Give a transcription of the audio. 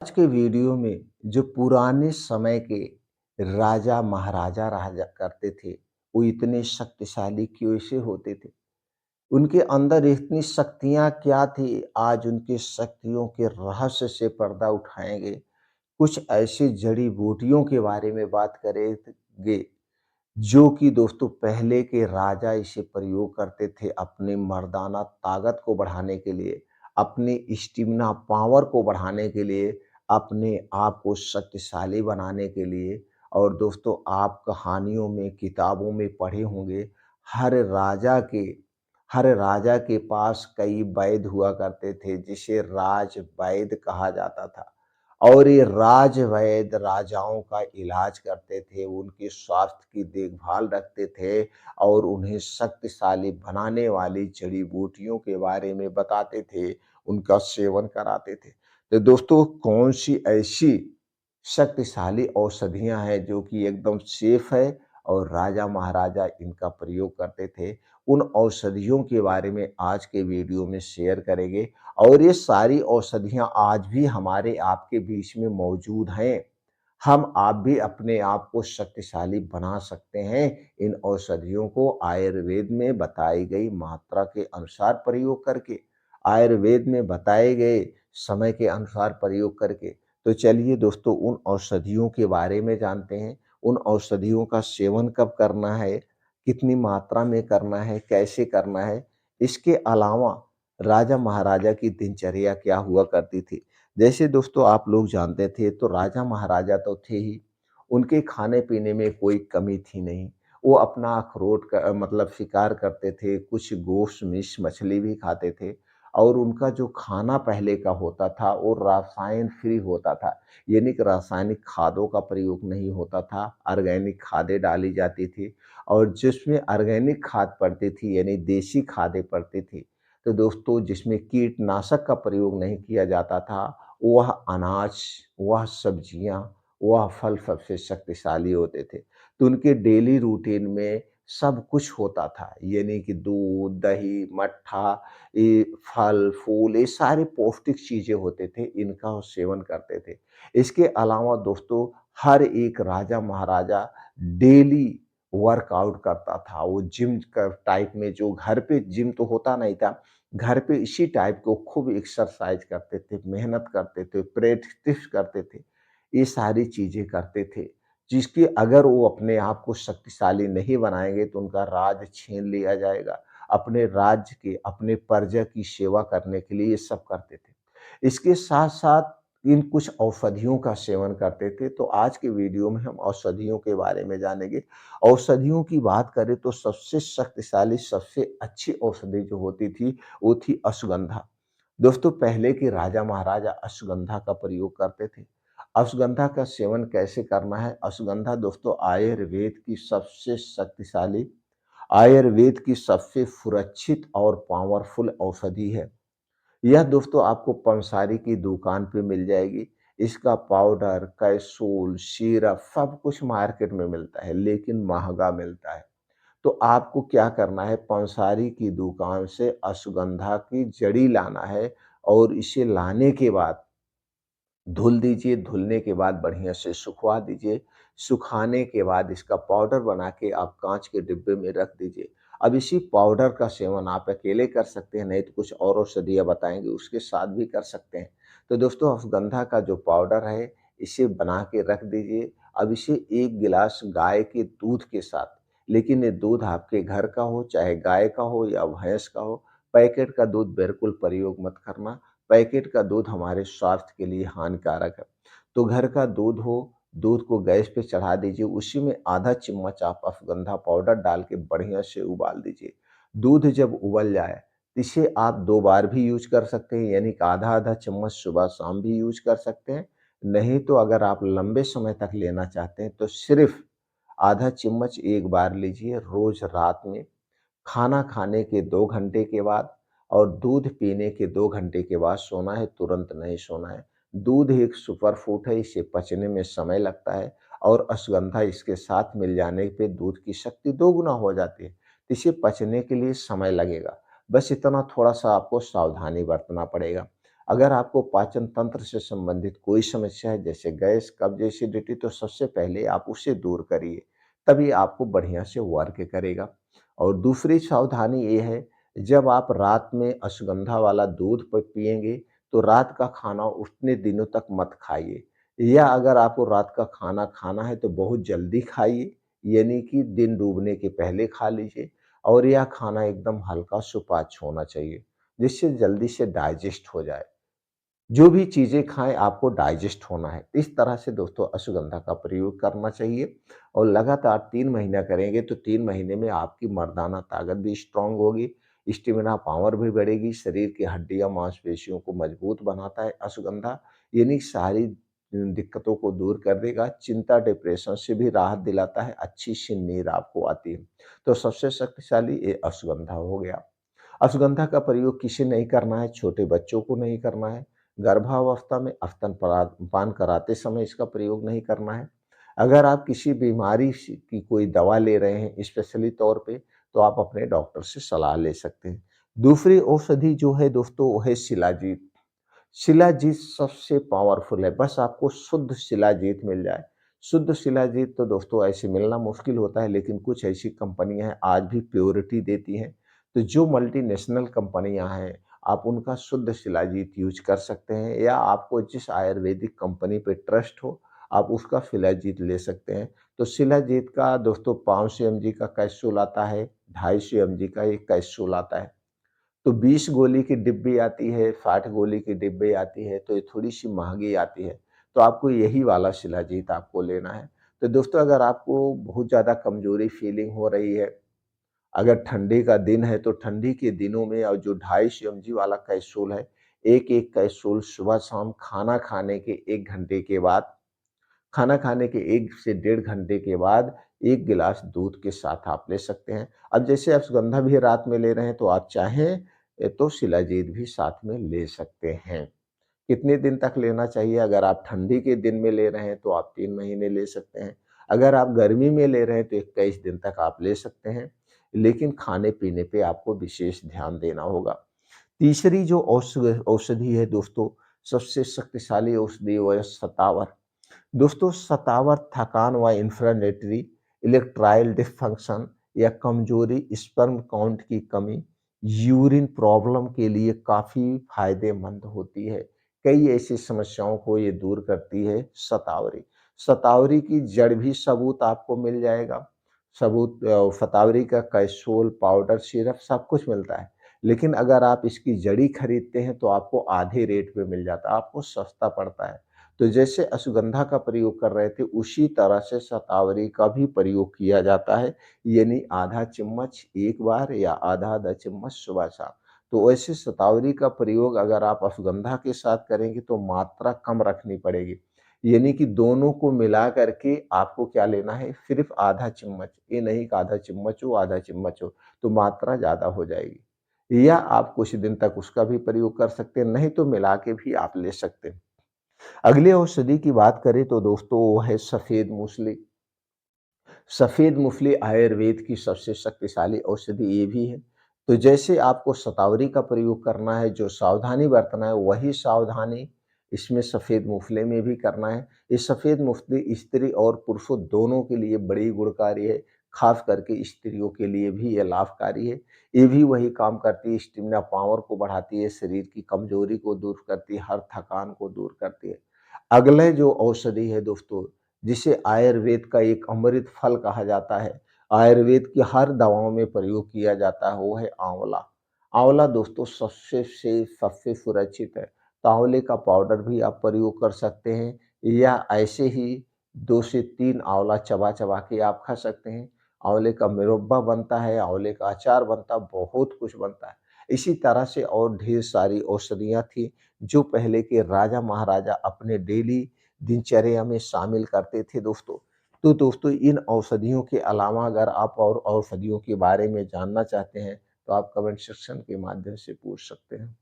आज के वीडियो में जो पुराने समय के राजा महाराजा रहा करते थे, वो इतने शक्तिशाली क्यों से होते थे? उनके अंदर इतनी शक्तियाँ क्या थी? आज उनकी शक्तियों के रहस्य से पर्दा उठाएँगे। कुछ ऐसी जड़ी-बूटियों के बारे में बात करेंगे, जो कि दोस्तों पहले के राजा इसे प्रयोग करते थे अपने मर्दाना ताकत को बढ़ाने के लिए, अपनी स्टेमिना पावर को बढ़ाने के लिए, अपने आप को शक्तिशाली बनाने के लिए। और दोस्तों आप कहानियों में, किताबों में पढ़े होंगे, हर राजा के हर राजा के पास कई वैद्य हुआ करते थे, जिसे राज वैद्य कहा जाता था। और ये राजवैद्य राजाओं का इलाज करते थे, उनके स्वास्थ्य की देखभाल रखते थे और उन्हें शक्तिशाली बनाने वाली जड़ी-बूटियों के बारे में बताते थे, उनका सेवन कराते थे। तो दोस्तों कौन-सी ऐसी शक्तिशाली औषधियाँ हैं जो कि एकदम सेफ है और राजा-महाराजा इनका प्रयोग करते थे, उन औषधियों के बारे में आज के वीडियो में शेयर करेंगे। और ये सारी औषधियाँ आज भी हमारे आपके बीच में मौजूद हैं। हम आप भी अपने आप को शक्तिशाली बना सकते हैं इन औषधियों को आयुर्वेद में बताई गई मात्रा के अनुसार प्रयोग करके, आयुर्वेद में बताए गए समय के अनुसार प्रयोग करके। तो चलिए दोस्तों उन औषधियों के बारे में जानते हैं, उन औषधियों का सेवन कब करना है, कितनी मात्रा में करना है, कैसे करना है। इसके अलावा राजा महाराजा की दिनचर्या क्या हुआ करती थी। जैसे दोस्तों आप लोग जानते थे तो राजा महाराजा तो थे ही, उनके खाने-पीने में कोई कमी थी नहीं। वो अपना अखरोट का मतलब शिकार करते थे, कुछ गोश्त, मिर्च, मछली भी खाते थे और उनका जो खाना पहले का होता था वो रसायन फ्री होता था। यानी कि रासायनिक खादों का प्रयोग नहीं होता था, ऑर्गेनिक खादें डाली जाती थी और जिसमें ऑर्गेनिक खाद पड़ती थी यानी देसी खादें पड़ती थी। तो दोस्तों जिसमें कीटनाशक का प्रयोग नहीं किया जाता था, वह अनाज, वह सब्जियाँ, वह फल सबसे शक्तिशाली होते थे। तो उनके डेली रूटीन में सब कुछ होता था, यानी कि दूध, दही, मट्ठा, ये फल-फूल ये सारे पौष्टिक चीज़ें होते थे, इनका वो सेवन करते थे। इसके अलावा दोस्तों हर एक राजा महाराजा डेली वर्कआउट करता था। वो जिम का टाइप में जो घर पे जिम तो होता नहीं था, घर पे इसी टाइप को खूब एक्सरसाइज करते थे, मेहनत करते थे, प्रैक्टिस करते थे। ये सारी चीज़ें करते थे, जिसकी अगर वो अपने आप को शक्तिशाली नहीं बनाएँगे तो उनका राज छीन लिया जाएगा। अपने राज्य के, अपने प्रजा की सेवा करने के लिए ये सब करते थे। इसके साथ-साथ इन कुछ औषधियों का सेवन करते थे, तो आज के वीडियो में हम औषधियों के बारे में जानेंगे। औषधियों की बात करें तो सबसे शक्तिशाली, सबसे अच्छी औषधि जो होती थी, वो थी अश्वगंधा। दोस्तों पहले के राजा महाराजा अश्वगंधा का प्रयोग करते थे। अश्वगंधा का सेवन कैसे करना है? अश्वगंधा दोस्तों आयुर्वेद की सबसे सुरक्षित और पावरफुल औषधि है। यह दोस्तों आपको पंसारी की दुकान पे मिल जाएगी। इसका पाउडर, कैप्सूल, सिरप सब कुछ मार्केट में मिलता है, लेकिन महँगा मिलता है। तो आपको क्या करना है, पंसारी की दुकान से अश्वगंधा की जड़ी लाना है और इसे लाने के बाद धुल दीजिए, धुलने के बाद बढ़िया से सुखवा दीजिए। सुखाने के बाद इसका पाउडर बना के आप काँच के डिब्बे में रख दीजिए। अब इसी पाउडर का सेवन आप अकेले कर सकते हैं, नहीं तो कुछ और औषधियाँ बताएँगे उसके साथ भी कर सकते हैं। तो दोस्तों अश्वगंधा का जो पाउडर है, इसे बना के रख दीजिए। अब इसे 1 गिलास गाय के दूध के साथ, लेकिन ये दूध आपके घर का हो, चाहे गाय का हो या भैंस का हो, पैकेट का दूध बिल्कुल प्रयोग मत करना। पैकेट का दूध हमारे स्वास्थ्य के लिए हानिकारक है। तो घर का दूध हो, दूध को गैस पे चढ़ा दीजिए, उसी में आधा चम्मच आप अश्वगंधा पाउडर डाल के बढ़िया से उबाल दीजिए। दूध जब उबल जाए, इसे आप 2 बार भी यूज़ कर सकते हैं, यानी कि आधा-आधा चम्मच सुबह-शाम भी यूज़ कर सकते हैं। नहीं तो अगर आप लंबे समय तक लेना चाहते हैं, तो सिर्फ़ आधा चम्मच एक बार लीजिए रोज़ रात में। खाना खाने के 2 घंटे के बाद और दूध पीने के 2 घंटे के बाद सोना है, तुरंत नहीं सोना है। दूध एक सुपर फूड है, इसे पचने में समय लगता है और अश्वगंधा इसके साथ मिल जाने पे दूध की शक्ति दोगुना हो जाती है। इसे पचने के लिए समय लगेगा। बस इतना थोड़ा-सा आपको सावधानी बरतना पड़ेगा। अगर आपको पाचन तंत्र से संबंधित कोई समस्या है जैसे गैस, कब्ज़, एसिडिटी तो सबसे पहले आप उसे दूर करिए, तभी आपको बढ़िया से वर्क करेगा। और दूसरी सावधानी ये है, जब आप रात में अश्वगंधा वाला दूध पिएँगे, तो रात का खाना उतने दिनों तक मत खाइए। या अगर आपको रात का खाना खाना है तो बहुत जल्दी खाइए, यानी कि दिन डूबने के पहले खा लीजिए, और यह खाना एकदम हल्का सुपाच्य होना चाहिए, जिससे जल्दी से डाइजेस्ट हो जाए। जो भी चीज़ें खाएँ आपको डाइजेस्ट होना है। इस तरह से दोस्तों अश्वगंधा का प्रयोग करना चाहिए, और लगातार 3 महीना करेंगे तो 3 महीने में आपकी मर्दाना ताकत भी स्ट्रॉन्ग होगी, स्टैमिना पावर भी बढ़ेगी, शरीर की हड्डियाँ मांसपेशियों को मजबूत बनाता है अश्वगंधा, यानी सारी दिक्कतों को दूर कर देगा, चिंता, डिप्रेशन से भी राहत दिलाता है, अच्छी-सी नींद आपको आती है। तो सबसे शक्तिशाली ये अश्वगंधा हो गया। अश्वगंधा का प्रयोग किसे नहीं करना है, छोटे बच्चों को नहीं करना है, गर्भावस्था में स्तनपान कराते समय इसका प्रयोग नहीं करना है। अगर आप किसी बीमारी की कोई दवा ले रहे हैं स्पेशली तौर पे, तो आप अपने डॉक्टर से सलाह ले सकते हैं। दूसरी औषधि जो है दोस्तों वो है शिलाजीत। शिलाजीत सबसे पावरफुल है, बस आपको शुद्ध शिलाजीत मिल जाए। शुद्ध शिलाजीत तो दोस्तों ऐसे मिलना मुश्किल होता है, लेकिन कुछ ऐसी कंपनियाँ हैं आज भी प्योरिटी देती हैं। तो जो मल्टीनेशनल कंपनियाँ हैं, आप उनका शुद्ध शिलाजीत यूज़ कर सकते हैं, या आपको जिस आयुर्वेदिक कंपनी पे ट्रस्ट हो, आप उसका शिलाजीत ले सकते हैं। तो शिलाजीत का दोस्तों 500 एमजी का कैप्सूल आता है, 250 एमजी का एक कैप्सूल आता है। तो 20 गोली की डिब्बी आती है, 60 गोली की डिब्बी आती है, तो ये थोड़ी-सी महँगी आती है। तो आपको यही वाला शिलाजीत आपको लेना है। तो दोस्तों अगर आपको बहुत ज़्यादा कमज़ोरी फ़ीलिंग हो रही है, अगर ठंडी का दिन है तो ठंडी के दिनों में और जो 250 एमजी वाला कैप्सूल है, एक-एक कैप्सूल सुबह-शाम खाना खाने के 1 घंटे के बाद, खाना खाने के 1 से डेढ़ घंटे के बाद 1 गिलास दूध के साथ आप ले सकते हैं। अब जैसे आप सुगंधा भी रात में ले रहे हैं तो आप चाहें तो शिलाजीत भी साथ में ले सकते हैं। कितने दिन तक लेना चाहिए? अगर आप ठंडी के दिन में ले रहे हैं तो आप 3 महीने ले सकते हैं। अगर आप गर्मी में ले रहे हैं तो 21 दिन तक आप ले सकते हैं। लेकिन खाने-पीने पे आपको विशेष ध्यान देना होगा। तीसरी जो औषधि है दोस्तों, सबसे शक्तिशाली औषधि वो है शतावर। दोस्तों शतावर थकान व इंफ्लेमेटरी, इलेक्ट्राइल डिसफंक्शन या कमजोरी, स्पर्म काउंट की कमी, यूरिन प्रॉब्लम के लिए काफ़ी फायदेमंद होती है। कई ऐसी समस्याओं को ये दूर करती है शतावरी। शतावरी की जड़ भी सबूत आपको मिल जाएगा। शतावरी का कैप्सूल, पाउडर, सिरप सब कुछ मिलता है। लेकिन अगर आप इसकी जड़ी खरीदते हैं तो आपको आधे रेट पे मिल जाता है, आपको सस्ता पड़ता है। तो जैसे अश्वगंधा का प्रयोग कर रहे थे, उसी तरह से शतावरी का भी प्रयोग किया जाता है, यानी आधा चम्मच एक बार या आधा-आधा चम्मच सुबह-शाम। तो वैसे शतावरी का प्रयोग अगर आप अश्वगंधा के साथ करेंगे तो मात्रा कम रखनी पड़ेगी, यानी कि दोनों को मिला करके आपको क्या लेना है, सिर्फ़ आधा चम्मच, ये नहीं कि आधा चम्मच हो, तो मात्रा ज़्यादा हो जाएगी। या आप कुछ दिन तक उसका भी प्रयोग कर सकते हैं, नहीं तो मिला के भी आप ले सकते हैं। अगली औषधि की बात करें तो दोस्तों वो है सफ़ेद मूसली। सफ़ेद मूसली आयुर्वेद की सबसे शक्तिशाली औषधि ये भी है। तो जैसे आपको शतावरी का प्रयोग करना है, जो सावधानी बरतना है, वही सावधानी इसमें सफ़ेद मूसली में भी करना है। ये सफ़ेद मूसली स्त्री और पुरुषों दोनों के लिए बड़ी गुणकारी है, ख़ास करके स्त्रियों के लिए भी ये लाभकारी है। ये भी वही काम करती है, स्टैमिना पावर को बढ़ाती है, शरीर की कमज़ोरी को दूर करती है, हर थकान को दूर करती है। अगले जो औषधि है दोस्तों, जिसे आयुर्वेद का एक अमृत फल कहा जाता है, आयुर्वेद की हर दवाओं में प्रयोग किया जाता है, वो है आंवला। आंवला दोस्तों सबसे सेफ, सबसे सुरक्षित है। तो आंवले का पाउडर भी आप प्रयोग कर सकते हैं, या ऐसे ही 2 से 3 आंवला चबा-चबा के आप खा सकते हैं। आंवले का मुरब्बा बनता है, आंवले का अचार बनता है, बहुत कुछ बनता है। इसी तरह से और ढेर सारी औषधियाँ थी, जो पहले के राजा-महाराजा अपने डेली दिनचर्या में शामिल करते थे दोस्तों। तो दोस्तों इन औषधियों के अलावा अगर आप और औषधियों के बारे में जानना चाहते हैं, तो आप कमेंट सेक्शन के माध्यम से पूछ सकते हैं।